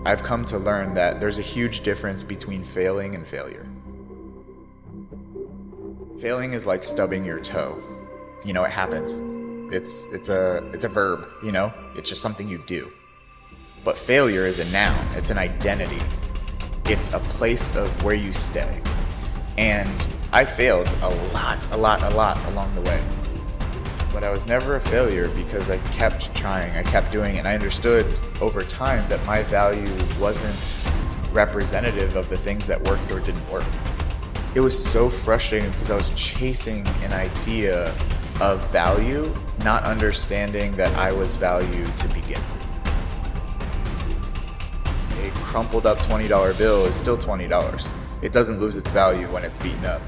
I've come to learn that there's a huge difference between failing and failure. Failing is like stubbing your toe. It happens. It's a verb, it's just something you do. But failure is a noun, it's an identity. It's a place of where you stay. And I failed a lot along the way. But I was never a failure because I kept trying, I kept doing it, and I understood over time that my value wasn't representative of the things that worked or didn't work. It was so frustrating because I was chasing an idea of value, not understanding that I was value to begin with. A crumpled up $20 bill is still $20. It doesn't lose its value when it's beaten up.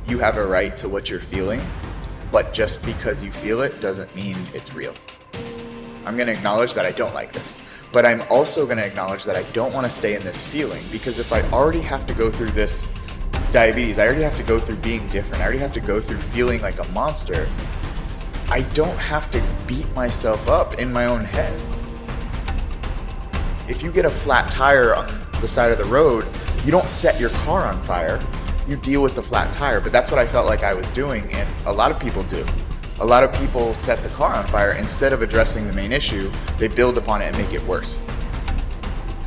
You have a right to what you're feeling, but just because you feel it doesn't mean it's real. I'm going to acknowledge that I don't like this, but I'm also going to acknowledge that I don't want to stay in this feeling, because if I already have to go through this diabetes, I already have to go through being different, I already have to go through feeling like a monster, I don't have to beat myself up in my own head. If you get a flat tire on the side of the road, you don't set your car on fire, you deal with the flat tire. But that's what I felt like I was doing, and a lot of people do. A lot of people set the car on fire. Instead of addressing the main issue, they build upon it and make it worse.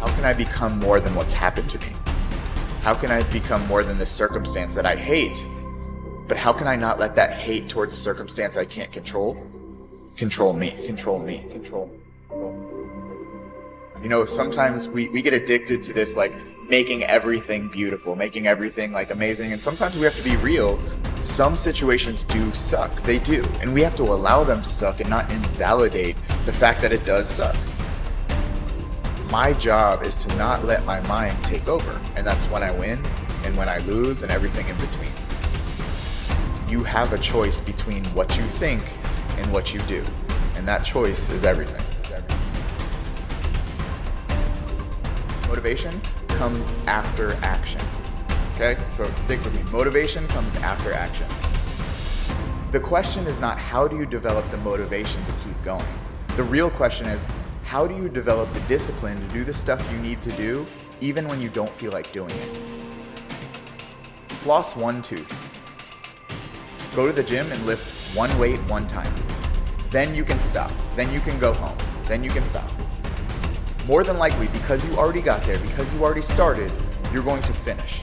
How can I become more than what's happened to me? How can I become more than this circumstance that I hate? But how can I not let that hate towards a circumstance I can't control me? Sometimes we get addicted to this, like, making everything beautiful, making everything like amazing. And sometimes we have to be real. Some situations do suck. They do. And we have to allow them to suck and not invalidate the fact that it does suck. My job is to not let my mind take over. And that's when I win and when I lose and everything in between. You have a choice between what you think and what you do. And that choice is everything. Motivation comes after action. Okay? So stick with me. Motivation comes after action. The question is not how do you develop the motivation to keep going. The real question is, how do you develop the discipline to do the stuff you need to do even when you don't feel like doing it? Floss one tooth. Go to the gym and lift one weight one time. Then you can stop. Then you can go home. Then you can stop. More than likely, because you already got there, because you already started, you're going to finish.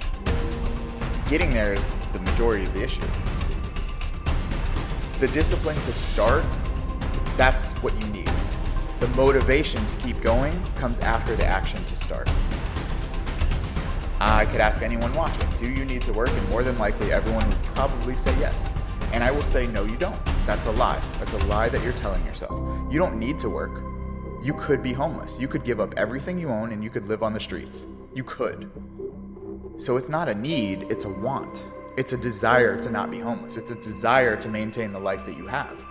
Getting there is the majority of the issue. The discipline to start, that's what you need. The motivation to keep going comes after the action to start. I could ask anyone watching, do you need to work? And more than likely, everyone would probably say yes. And I will say, no, you don't. That's a lie. That's a lie that you're telling yourself. You don't need to work. You could be homeless. You could give up everything you own and you could live on the streets. You could. So it's not a need, it's a want. It's a desire to not be homeless. It's a desire to maintain the life that you have.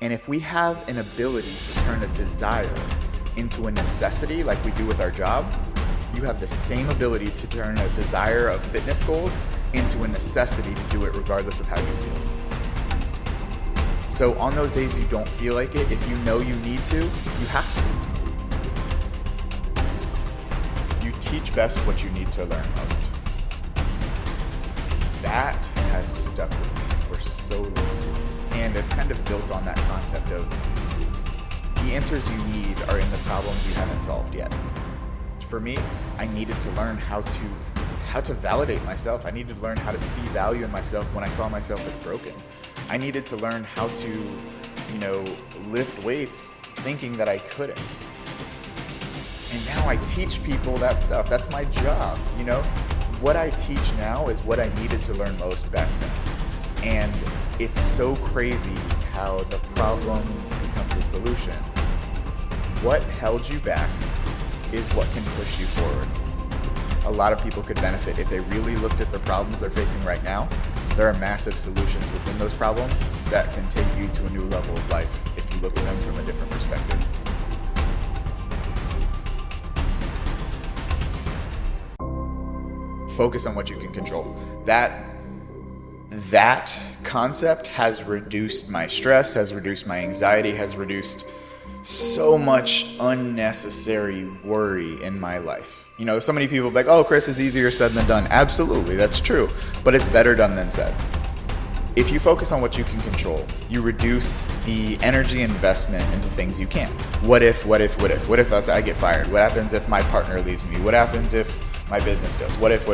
And if we have an ability to turn a desire into a necessity like we do with our job, you have the same ability to turn a desire of fitness goals into a necessity to do it regardless of how you feel. So on those days you don't feel like it, if you know you need to, you have to. You teach best what you need to learn most. That has stuck with me for so long. And I've kind of built on that concept of the answers you need are in the problems you haven't solved yet. For me, I needed to learn how to validate myself. I needed to learn how to see value in myself when I saw myself as broken. I needed to learn how to, lift weights thinking that I couldn't. And now I teach people that stuff. That's my job, What I teach now is what I needed to learn most back then. And it's so crazy how the problem becomes a solution. What held you back is what can push you forward. A lot of people could benefit if they really looked at the problems they're facing right now. There are massive solutions within those problems that can take you to a new level of life if you look at them from a different perspective. Focus on what you can control. That concept has reduced my stress, has reduced my anxiety, has reduced so much unnecessary worry in my life. You know, so many people be like, oh, Chris, it's easier said than done. Absolutely, that's true. But it's better done than said. If you focus on what you can control, you reduce the energy investment into things you can't. What if? What if I get fired? What happens if my partner leaves me? What happens if my business fails? What if?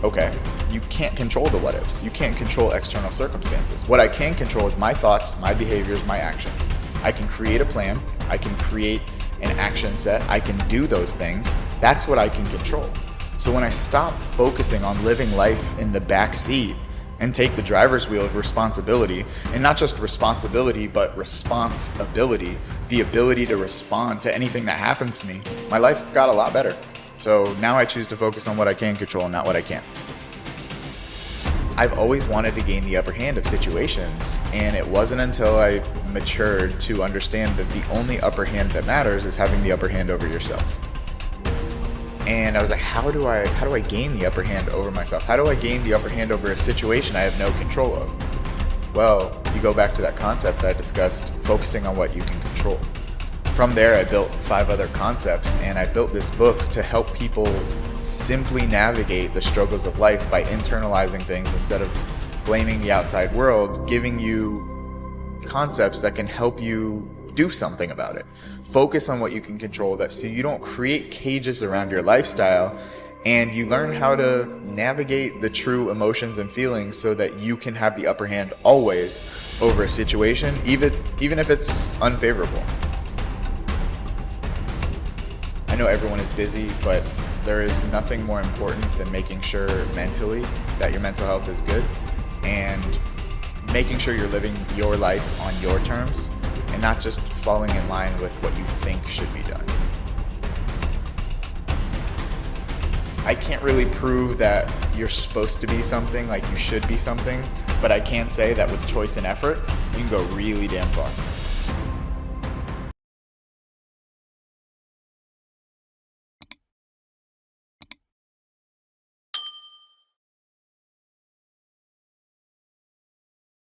Okay, you can't control the what ifs. You can't control external circumstances. What I can control is my thoughts, my behaviors, my actions. I can create a plan. I can create an action set. I can do those things. That's what I can control. So when I stop focusing on living life in the back seat and take the driver's wheel of responsibility, and not just responsibility, but responsibility, the ability to respond to anything that happens to me, my life got a lot better. So now I choose to focus on what I can control and not what I can't. I've always wanted to gain the upper hand of situations, and it wasn't until I matured to understand that the only upper hand that matters is having the upper hand over yourself. And I was like, how do I gain the upper hand over myself? How do I gain the upper hand over a situation I have no control of? Well, you go back to that concept that I discussed, focusing on what you can control. From there, I built 5 other concepts, and I built this book to help people simply navigate the struggles of life by internalizing things instead of blaming the outside world, giving you concepts that can help you do something about it. Focus on what you can control, that so you don't create cages around your lifestyle, and you learn how to navigate the true emotions and feelings so that you can have the upper hand always over a situation, even if it's unfavorable. I know everyone is busy, but there is nothing more important than making sure mentally that your mental health is good and making sure you're living your life on your terms and not just falling in line with what you think should be done. I can't really prove that you're supposed to be something, like you should be something, but I can say that with choice and effort, you can go really damn far.